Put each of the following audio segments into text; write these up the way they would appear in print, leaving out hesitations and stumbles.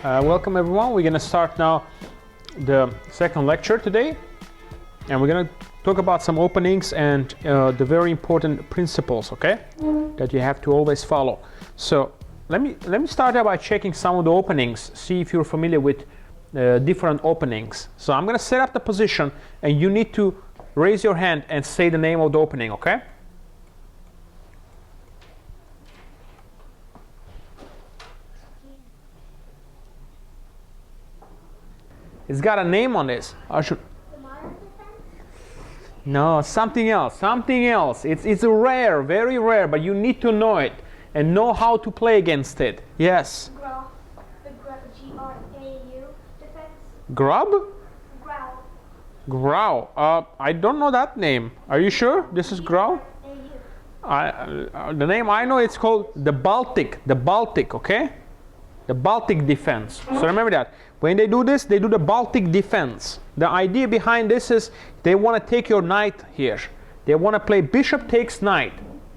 Welcome everyone. We're going to start now the second lecture today, and we're going to talk about some openings and the very important principles, okay, that you have to always follow. So let me start out by checking some of the openings, see if you're familiar with different openings. So I'm going to set up the position, and you need to raise your hand and say the name of the opening, okay? It's got a name on this. I should. No, something else. Something else. It's rare, very rare, but you need to know it and know how to play against it. Yes. Grau. The G-R-A-U defense. Grub? Grau. Grau. I don't know that name. Are you sure this is Grau? The name I know, it's called the Baltic. The Baltic, okay? The Baltic Defense. So remember that. When they do this, they do the Baltic Defense. The idea behind this is they want to take your knight here. They want to play bishop takes knight,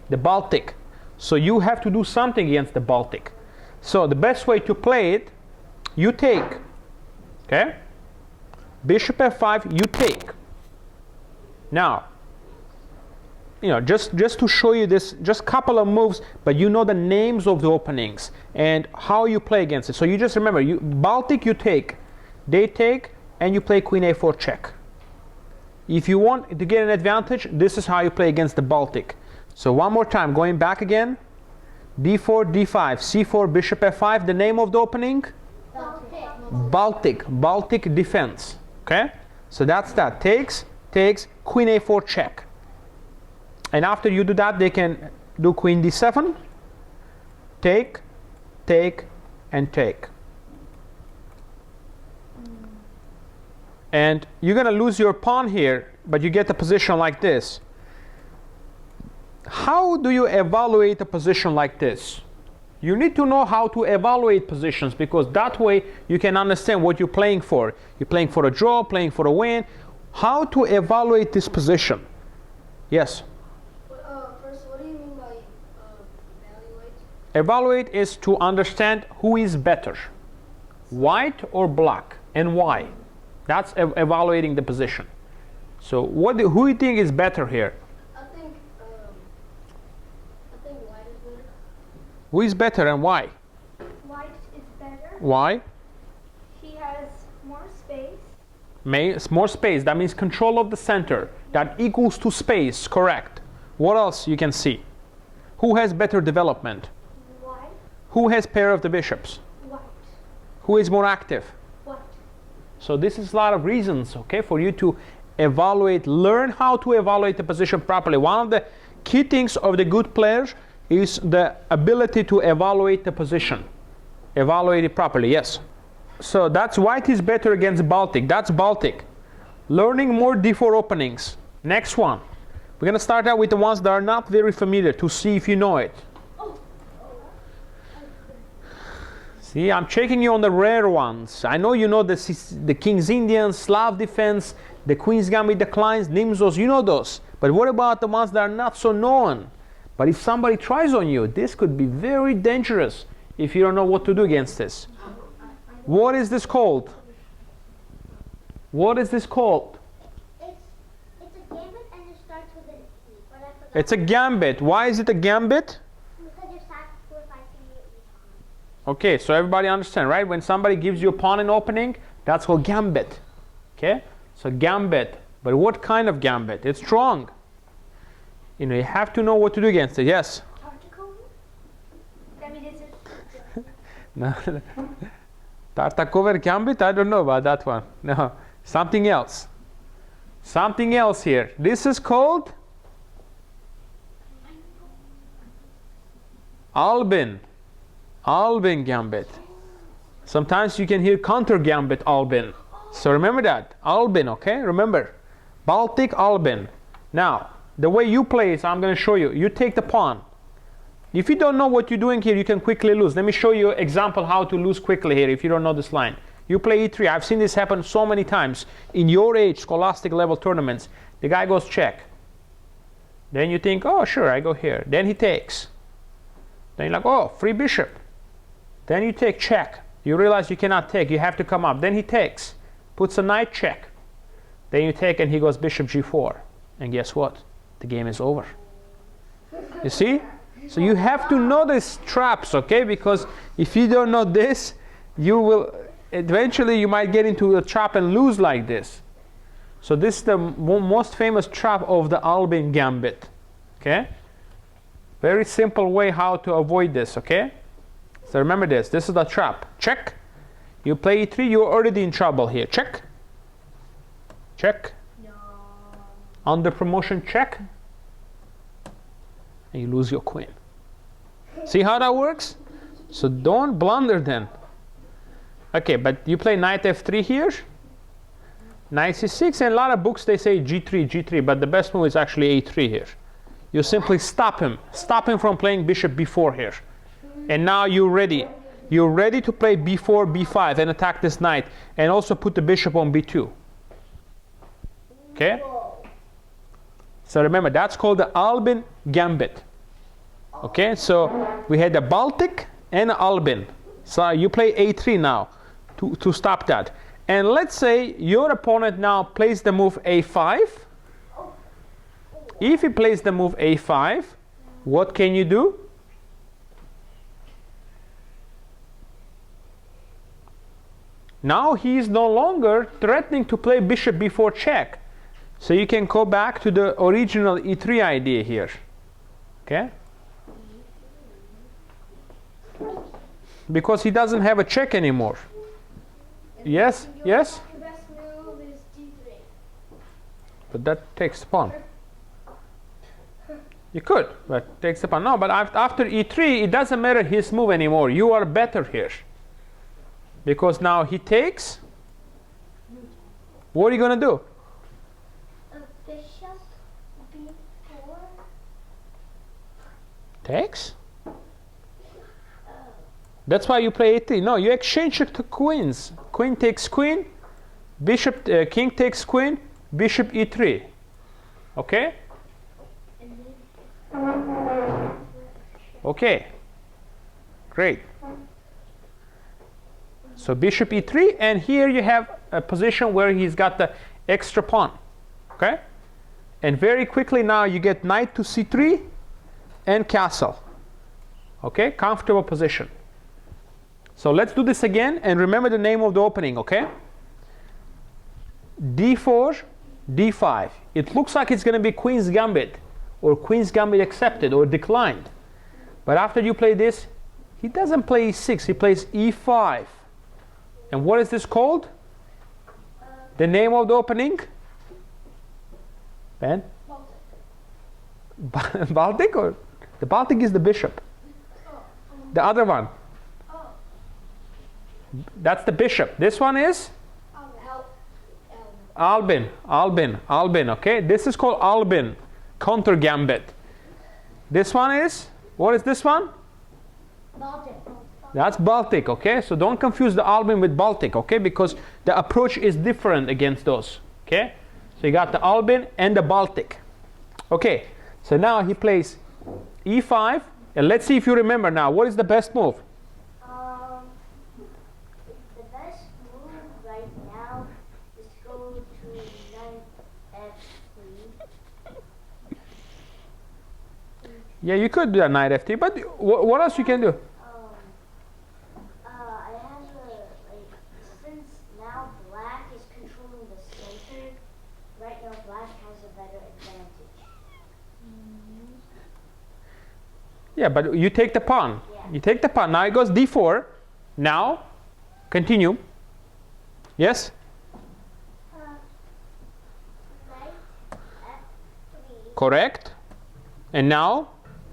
the Baltic. So you have to do something against the Baltic. So the best way to play it, you take. Okay? Bishop f5, you take. Now, you know, just to show you this, just a couple of moves, but you know the names of the openings and how you play against it. So you just remember, Baltic you take, they take, and you play queen a4 check. If you want to get an advantage, this is how you play against the Baltic. So one more time, going back again, d4, d5, c4, bishop f5, the name of the opening? Baltic Defense, okay? So that's that, takes, queen a4 check. And after you do that, they can do queen d7, take, and take. And you're going to lose your pawn here, but you get a position like this. How do you evaluate a position like this? You need to know how to evaluate positions, because that way you can understand what you're playing for. You're playing for a draw, playing for a win. How to evaluate this position? Yes? Evaluate is to understand who is better, white or black, and why. That's evaluating the position. So who do you think is better here? I think white is better. Who is better and why? White is better. Why? He has more space. More space, that means control of the center. That equals to space, correct. What else you can see? Who has better development? Who has pair of the bishops? White. Who is more active? White. So this is a lot of reasons, okay, for you to evaluate, learn how to evaluate the position properly. One of the key things of the good players is the ability to evaluate the position. Evaluate it properly, yes. So that's white is better against Baltic. That's Baltic. Learning more d4 openings. Next one. We're going to start out with the ones that are not very familiar to see if you know it. See, I'm checking you on the rare ones. I know you know the King's Indian, Slav Defense, the Queen's Gambit declines, Nimzos, you know those. But what about the ones that are not so known? But if somebody tries on you, this could be very dangerous if you don't know what to do against this. What is this called? What is this called? It's a gambit and it starts with an E. But I forgot. It's a gambit. Why is it a gambit? Okay, so everybody understand, right? When somebody gives you a pawn in opening, that's called gambit. Okay? So gambit. But what kind of gambit? It's strong. You know, you have to know what to do against it. Yes? No. Tartakover gambit? I don't know about that one. No. Something else. Something else here. This is called Albin Gambit. Sometimes you can hear counter-gambit Albin. So remember that. Albin, okay? Remember. Baltic Albin. Now, the way you play is, I'm going to show you. You take the pawn. If you don't know what you're doing here, you can quickly lose. Let me show you an example how to lose quickly here if you don't know this line. You play e3. I've seen this happen so many times in your age scholastic level tournaments. The guy goes check. Then you think, oh, sure, I go here. Then he takes. Then you're like, oh, free bishop. Then you take check. You realize you cannot take, you have to come up. Then he takes, puts a knight check. Then you take and he goes bishop g4. And guess what? The game is over. You see? So you have to know these traps, okay? Because if you don't know this, you will, eventually you might get into a trap and lose like this. So this is the most famous trap of the Albin Gambit, okay? Very simple way how to avoid this, okay? So remember this is the trap. Check. You play e3, you're already in trouble here. Check. Check. No. Under promotion, check. And you lose your queen. See how that works? So don't blunder then. Okay, but you play knight f3 here. Knight c6, and a lot of books they say g3, but the best move is actually a3 here. You simply stop him from playing bishop b4 here. And now you're ready. You're ready to play b4, b5 and attack this knight, and also put the bishop on b2. Okay? So remember, that's called the Albin Gambit. Okay, so we had the Baltic and Albin. So you play a3 now to stop that. And let's say your opponent now plays the move a5. If he plays the move a5, what can you do? Now he is no longer threatening to play bishop b4 check. So you can go back to the original e3 idea here. Okay? Because he doesn't have a check anymore. Yes? Yes? The best move is d3. But that takes the pawn. You could, but takes the pawn. No, but after e3, it doesn't matter his move anymore. You are better here. Because now he takes. What are you going to do? Bishop b4. Takes? That's why you play a3. No, you exchange it to queens. Queen takes queen, bishop, king takes queen, bishop e3. Okay? Okay. Great. So bishop e3, and here you have a position where he's got the extra pawn. Okay? And very quickly now you get knight to c3 and castle. Okay? Comfortable position. So let's do this again, and remember the name of the opening, okay? d4, d5. It looks like it's going to be Queen's Gambit, or Queen's Gambit accepted or declined. But after you play this, he doesn't play e6, he plays e5. And what is this called? The name of the opening? Ben? Baltic. Baltic, or? The Baltic is the bishop. The other one. That's the bishop. This one is? Albin, okay? This is called Albin Countergambit. This one is? What is this one? Baltic. That's Baltic, okay? So don't confuse the Albin with Baltic, okay? Because the approach is different against those, okay? So you got the Albin and the Baltic. Okay, so now he plays e5, and let's see if you remember now. What is the best move? The best move right now is to go to knight f3. Yeah, you could do a knight f3, but what else you can do? I have since now black is controlling the center, right now black has a better advantage. Yeah, but you take the pawn. Yeah. You take the pawn. Now it goes d4. Now, continue. Yes? Knight f3. Correct. And now,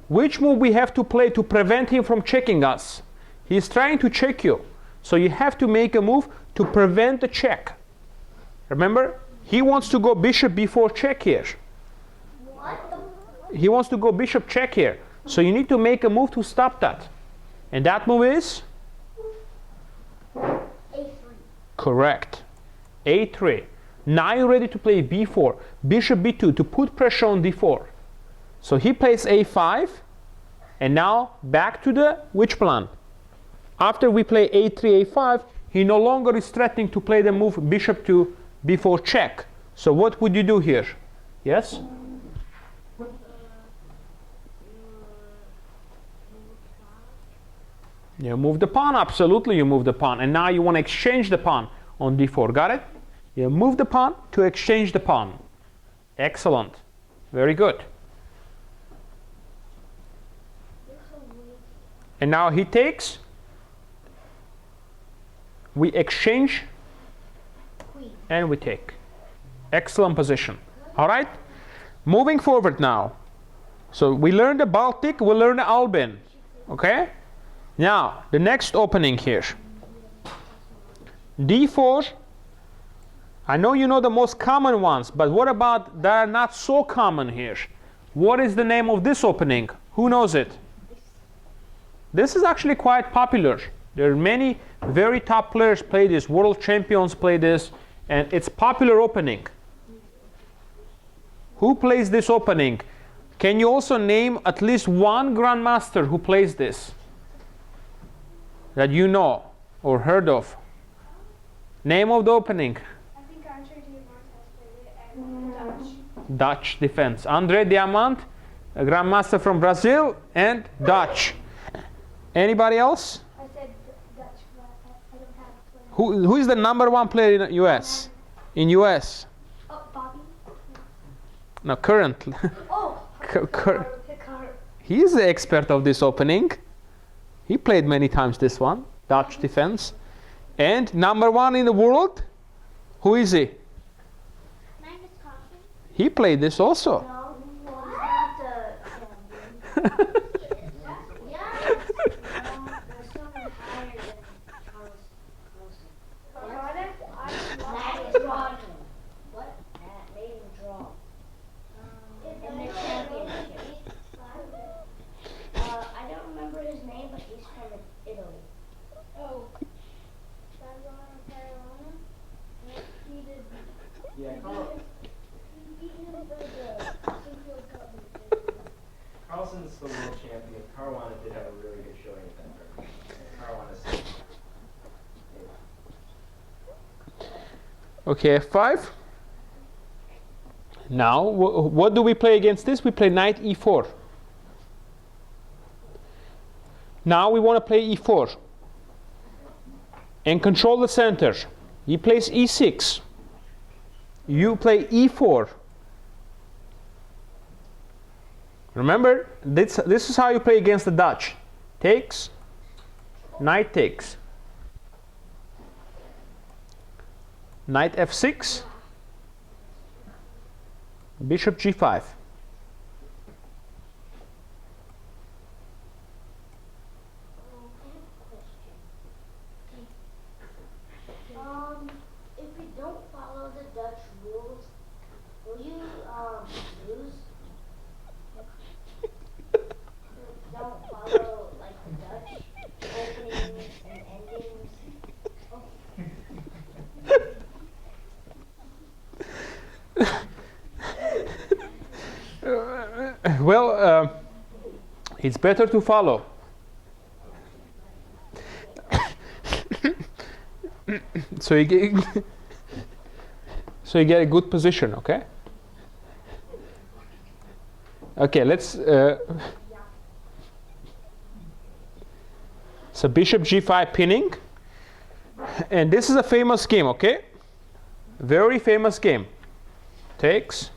which move we have to play to prevent him from checking us? He's trying to check you. So you have to make a move to prevent the check. Remember? He wants to go bishop b4 check here. What? He wants to go bishop check here. So you need to make a move to stop that. And that move is? A3. Correct. A3. Now you're ready to play b4, bishop b2 to put pressure on d4. So he plays a5, and now back to the which plan? After we play a3, a5, he no longer is threatening to play the move bishop to b4 check. So what would you do here? Yes? You move the pawn, absolutely you move the pawn. And now you want to exchange the pawn on d4, got it? You move the pawn to exchange the pawn. Excellent, very good. And now he takes, we exchange, and we take. Excellent position. All right, moving forward now. So we learned the Baltic, we learned the Albin, okay? Now, the next opening here. d4. I know you know the most common ones, but what about that are not so common here? What is the name of this opening? Who knows it? This is actually quite popular. There are many very top players play this, world champions play this, and it's popular opening. Who plays this opening? Can you also name at least one grandmaster who plays this that you know or heard of? Name of the opening. I think Andre Diamant has played it and Dutch. Dutch defense. Andre Diamant, a grandmaster from Brazil, and Dutch. Anybody else? I said Dutch, but I don't have a player. Who is the #1 player in US? In US? Oh, Bobby? No, currently. Oh! Cur- Hikaru. He is the expert of this opening. He played many times this one, Dutch defense. And #1 in the world, who is he? Magnus Carlsen? He played this also. No, he's not the champion. Yeah. There's someone higher than Charles Wilson. Magnus Carlsen. What? Made him draw. In the championship. I don't remember his name, but he's from Italy. Oh. Varuzhan Akobian. He did. Yeah, He beat him for the Sinfield Cup. Carlson's the world champion. Caruana did have a really good showing at that tournament. Caruana said, Okay, f5. Now, what do we play against this? We play knight e4. Now we want to play e4 and control the center. He plays e6. You play e4. Remember, this is how you play against the Dutch. Takes, knight takes. Knight f6. Bishop g5. I have a question. If we don't follow the Dutch rules, will you lose? Don't follow like the Dutch openings and endings. Well, it's better to follow. So you get a good position, okay? Okay, let's. So bishop g5 pinning, and this is a famous game, okay? Very famous game. Takes.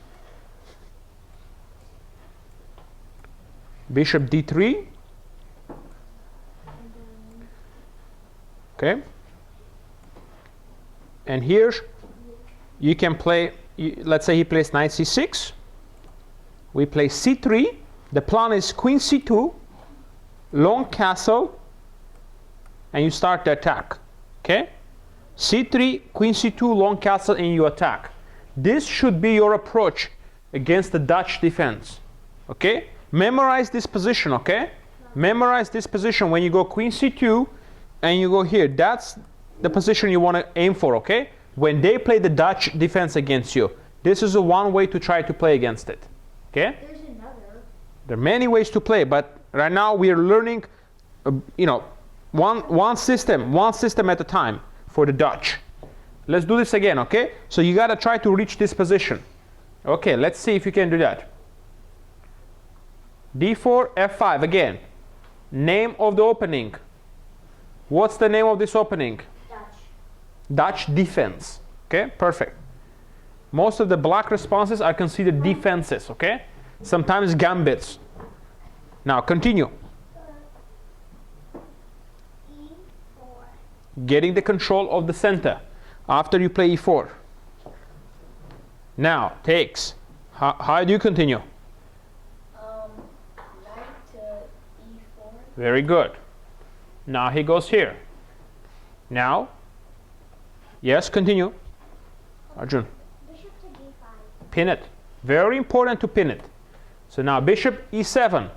Bishop d3. Okay. And here you can play, let's say he plays knight c6. We play c3. The plan is queen c2, long castle, and you start the attack. Okay? c3, queen c2, long castle, and you attack. This should be your approach against the Dutch defense. Okay? Memorize this position, okay? Memorize this position when you go queen c2 and you go here. That's the position you want to aim for, okay? When they play the Dutch defense against you. This is one way to try to play against it. Okay? There's another. There are many ways to play, but right now we are learning, One system at a time for the Dutch. Let's do this again, okay? So you gotta try to reach this position. Okay, let's see if you can do that. D4, F5 again. Name of the opening. What's the name of this opening? Dutch. Dutch defense. Okay, perfect. Most of the black responses are considered defenses, okay? Sometimes gambits. Now continue. E4. Getting the control of the center after you play E4. Now, takes. How do you continue? Knight to E4. Very good. Now he goes here. Now, yes, continue. Arjun, Bishop to D5. pin it. Very important to pin it. So now bishop E7.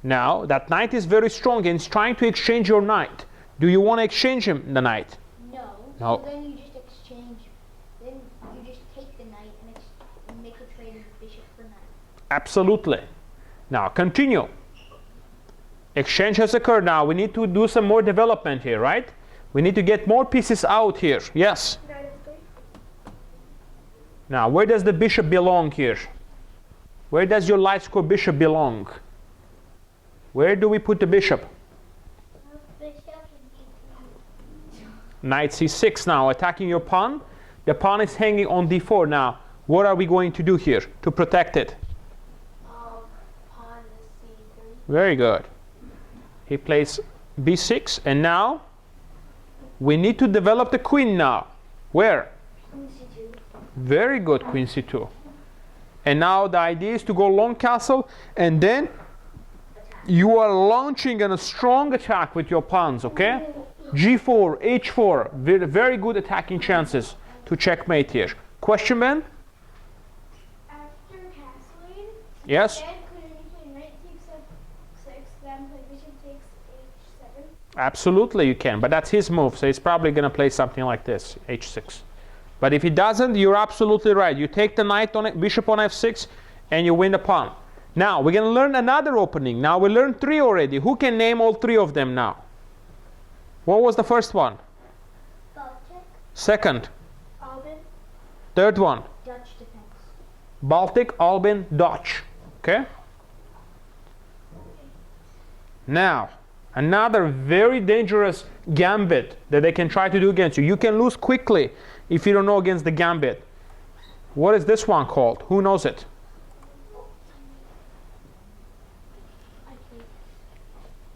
Now that knight is very strong and is trying to exchange your knight. Do you want to exchange him the knight? No. No. So then you just exchange. Then you just take the knight and make a trade of bishop for knight. Absolutely. Now continue. Exchange has occurred now. We need to do some more development here, right? We need to get more pieces out here. Yes. Knight F3. Now, where does the bishop belong here? Where does your light square bishop belong? Where do we put the bishop? Bishop to D3. Knight C6 now, attacking your pawn. The pawn is hanging on D4 now. What are we going to do here to protect it? Pawn to C3. Very good. He plays B6, and now we need to develop the queen now. Where? Queen C2. Very good, Queen C2. And now the idea is to go long castle, and then you are launching on a strong attack with your pawns, okay? G4, H4, very, very good attacking chances to checkmate here. Question, Ben? After castling, Yes? and couldn't you play knight takes F6, then play bishop takes H7? Absolutely you can, but that's his move, so he's probably going to play something like this, H6. But if he doesn't, you're absolutely right. You take the knight on it, bishop on F6, and you win the pawn. Now, we're going to learn another opening. Now, we learned 3 already. Who can name all 3 of them now? What was the first one? Baltic. Second? Albin. Third one? Dutch defense. Baltic, Albin, Dutch. Okay? Now, another very dangerous gambit that they can try to do against you. You can lose quickly if you don't know against the gambit. What is this one called? Who knows it?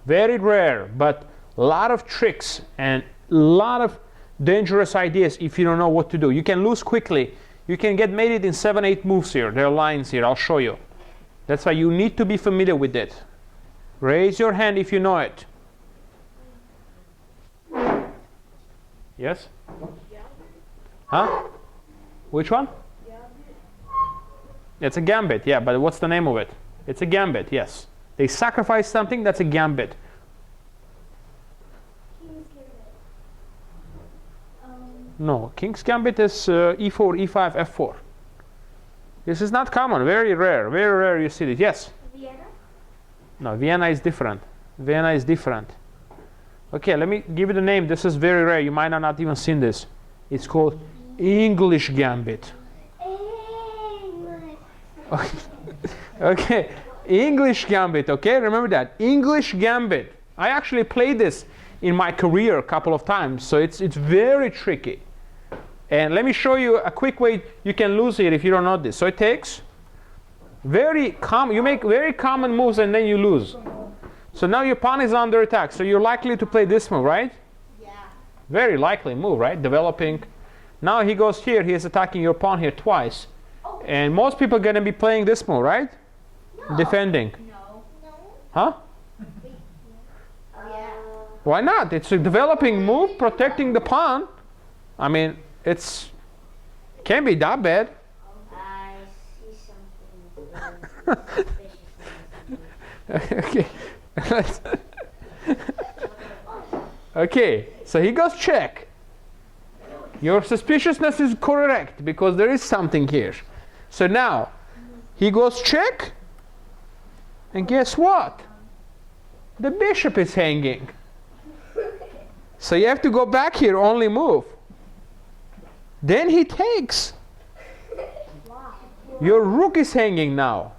Very rare, but a lot of tricks and a lot of dangerous ideas if you don't know what to do. You can lose quickly. You can get mated in 7-8 moves here. There are lines here. I'll show you. That's why you need to be familiar with it. Raise your hand if you know it. Yes? Huh? Which one? It's a gambit, yeah, but what's the name of it? It's a gambit, yes. They sacrifice something, that's a gambit. King's Gambit. No, King's Gambit is E4, E5, F4. This is not common, very rare you see it. Yes? Vienna. No, Vienna is different. Vienna is different. Okay, let me give you the name. This is very rare. You might not even seen this. It's called English Gambit. Okay, English Gambit, okay? Remember that. English Gambit. I actually played this in my career a couple of times, so it's very tricky. And let me show you a quick way you can lose it if you don't know this. So it takes very common, you make very common moves and then you lose. So now your pawn is under attack, so you're likely to play this move, right? Yeah. Very likely move, right? Developing. Now he goes here, he is attacking your pawn here twice. Oh. And most people are going to be playing this move, right? No. Defending. No. No. Huh? Yeah. Why not? It's a developing move, protecting the pawn. I mean, it's can't be that bad. I see something suspicious. Okay. Okay, so he goes check. Your suspiciousness is correct because there is something here. So now he goes check, and guess what? The bishop is hanging. So you have to go back here, only move. Then he takes. Your rook is hanging now.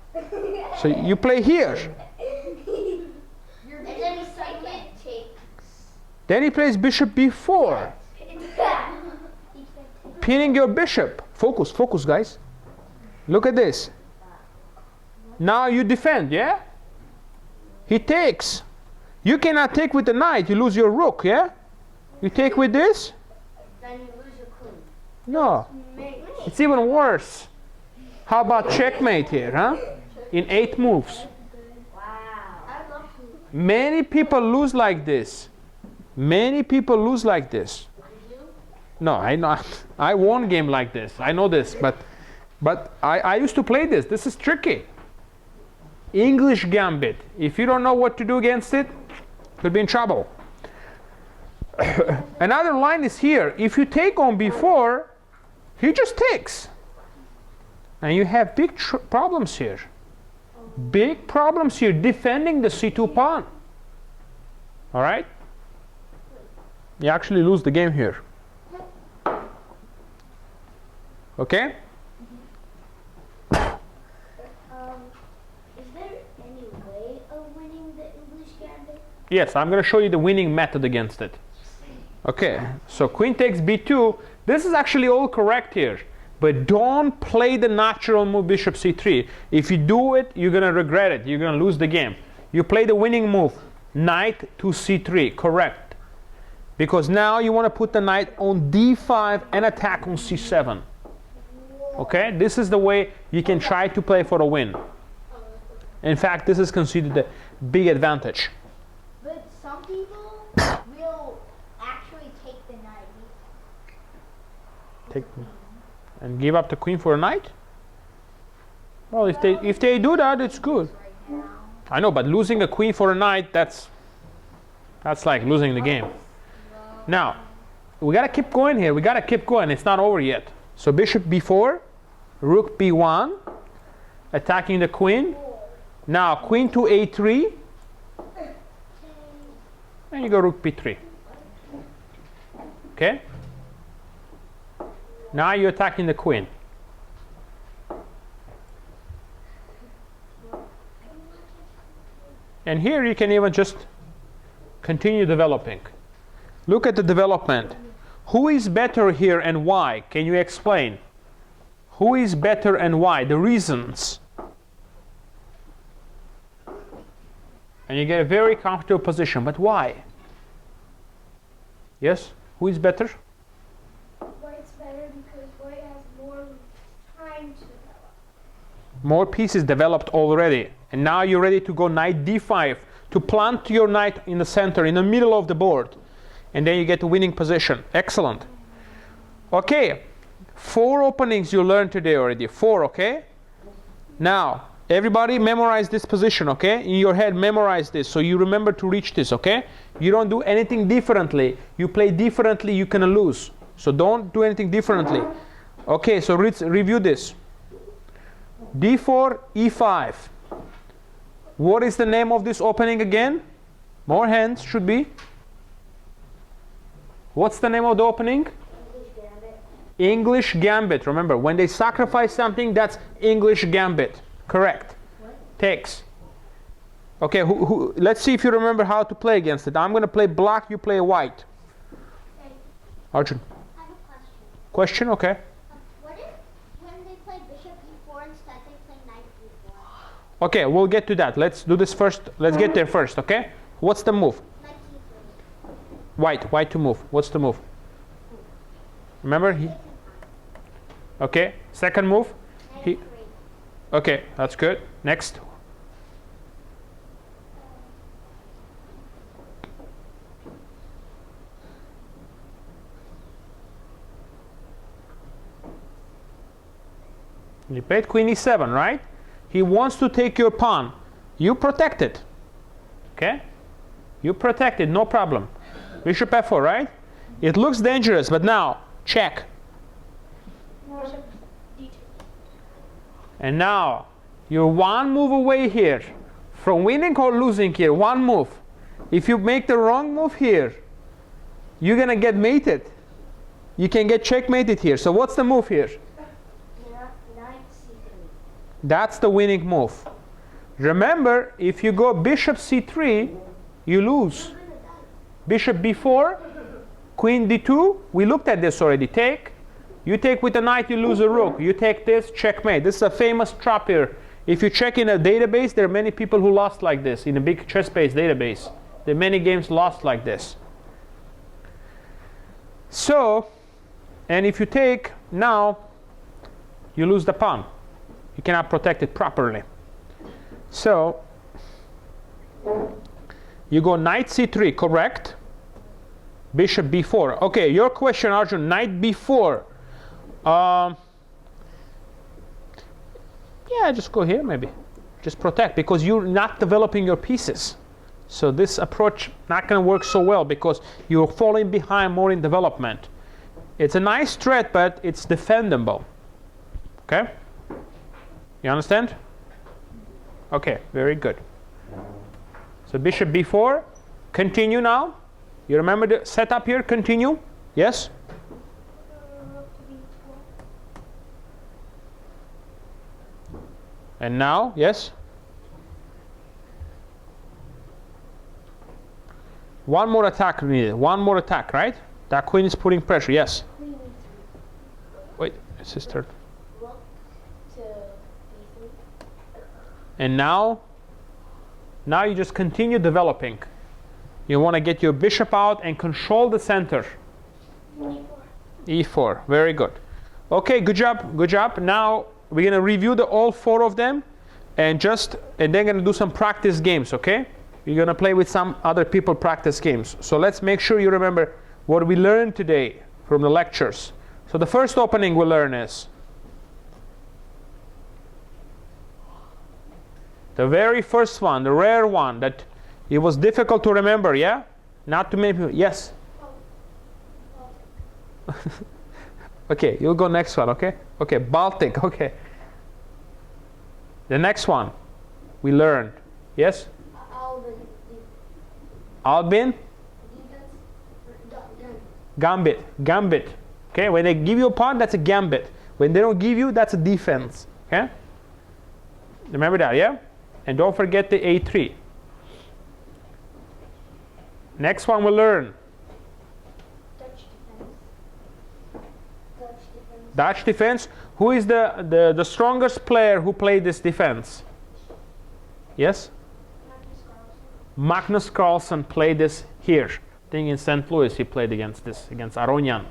So you play here. And then the second takes. Then he plays bishop b4. Pinning your bishop. Focus, focus, guys. Look at this. Now you defend, yeah? He takes. You cannot take with the knight, you lose your rook, yeah? You take with this? Then you lose your queen. No. It's even worse. How about checkmate here, huh? In 8 moves. Wow. I love you. Many people lose like this. Many people lose like this. No, I know. I won game like this. I know this, but I used to play this. This is tricky. English Gambit. If you don't know what to do against it, you'll be in trouble. Another line is here. If you take on b4, he just takes. And you have big problems here. Big problems here defending the c2 pawn. All right? You actually lose the game here. Okay? Is there any way of winning the English Gambit? Yes, I'm going to show you the winning method against it. Okay, so queen takes b2. This is actually all correct here. But don't play the natural move bishop c3. If you do it, you're going to regret it. You're going to lose the game. You play the winning move, knight to c3, correct. Because now you want to put the knight on d5 and attack on c7. Okay, this is the way you can try to play for a win. In fact, this is considered a big advantage. But some people will actually take the knight. Take and give up the queen for a knight? Well, if they do that, it's good. I know, but losing a queen for a knight, that's like losing the game. Now, we gotta keep going here. We gotta keep going. It's not over yet. So bishop b4, rook b1, attacking the queen. Now queen to a3, and you go rook b3. Okay? Now you're attacking the queen. And here you can even just continue developing. Look at the development. Who is better here and why? Can you explain? Who is better and why? The reasons. And you get a very comfortable position. But why? Yes? Who is better? White's better because white has more time to develop. More pieces developed already. And now you're ready to go knight d5 to plant your knight in the center, in the middle of the board. And then you get a winning position. Excellent. Okay. 4 openings you learned today already. 4, okay? Now, everybody memorize this position, okay? In your head, memorize this so you remember to reach this, okay? You don't do anything differently. You play differently, you can lose. So don't do anything differently. Okay, so review this. d4, e5. What is the name of this opening again? More hands should be. What's the name of the opening? English Gambit. English Gambit. Remember, when they sacrifice something, that's English Gambit. Correct. What? Takes. Okay, let's see if you remember how to play against it. I'm going to play black, you play white. Okay. Arjun. I have a question. Question? Okay. What if when they play bishop e4 instead they play knight e4? Okay, we'll get to that. Let's do this first. Let's get there first, okay? What's the move? Knight e3. White to move. What's the move? Remember? Okay, second move? Knight e3. Okay, that's good. Next. You played queen e7, right? He wants to take your pawn. You protect it. Okay? You protect it, no problem. Bishop f4, right? It looks dangerous, but now, check. Bishop d2. And now, you're one move away here from winning or losing here. One move. If you make the wrong move here, you're gonna get mated. You can get checkmated here. So what's the move here? Knight c3. That's the winning move. Remember, if you go bishop c3, you lose. Bishop b4, queen d2. We looked at this already. Take. You take with a knight, you lose a rook. You take this, checkmate. This is a famous trap here. If you check in a database, there are many people who lost like this in a big chess-based database. There are many games lost like this. So, and if you take now, you lose the pawn. You cannot protect it properly. So, you go knight c3, correct? Bishop b4. Okay, your question, Arjun, knight b4. Yeah, just go here maybe. Just protect, because you're not developing your pieces. So this approach not going to work so well because you're falling behind more in development. It's a nice threat, but it's defendable. Okay? You understand? Okay, very good. So bishop b4. Continue now. You remember the setup here? Continue. Yes? And now, yes? One more attack needed. One more attack, right? That queen is putting pressure. Yes? Wait, sister. Rook to b3. And now you just continue developing. You want to get your bishop out and control the center. e4. E4. Very good. Okay, good job. Good job. Now we're going to review all four of them and then going to do some practice games, okay? You're going to play with some other people practice games. So let's make sure you remember what we learned today from the lectures. So the first opening we learn is the very first one, the rare one that it was difficult to remember, yeah? Not too many people. Yes? Okay, you'll go next one, okay? Okay, Baltic, okay. The next one we learned. Yes? Albin? Gambit. Okay, when they give you a pawn, that's a gambit. When they don't give you, that's a defense. Okay? Remember that, yeah? And don't forget the A3. Next one we'll learn. Dutch defense. Who is the strongest player who played this defense? Yes? Magnus Carlsen played this here. I think in St. Louis he played against Aronian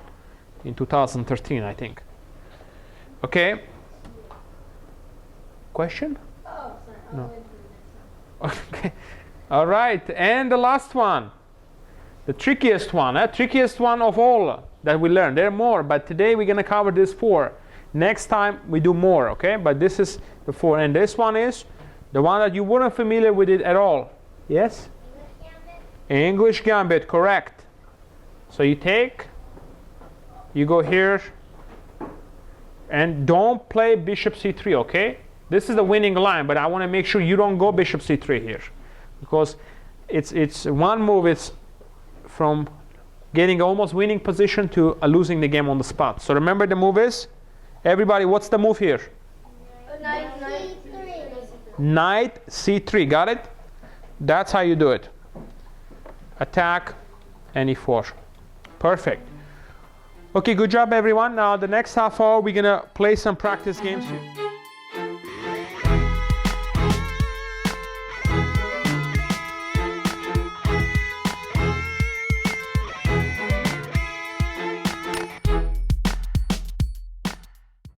in 2013, I think. Okay. Question? Oh, sorry. No. Okay. All right. And the last one. The trickiest one. Trickiest one of all that we learned. There are more, but today we're going to cover these four. Next time we do more, okay? But this is the four. And this one is the one that you weren't familiar with it at all. Yes? English Gambit, correct. So you take, you go here, and don't play bishop c3, okay? This is the winning line, but I want to make sure you don't go bishop c3 here, because it's one move. It's from getting almost winning position to losing the game on the spot. So remember the move is, everybody, what's the move here? Knight c3, got it? That's how you do it. Attack and e4. Perfect. Okay, good job everyone. Now the next half hour we're gonna play some practice games here.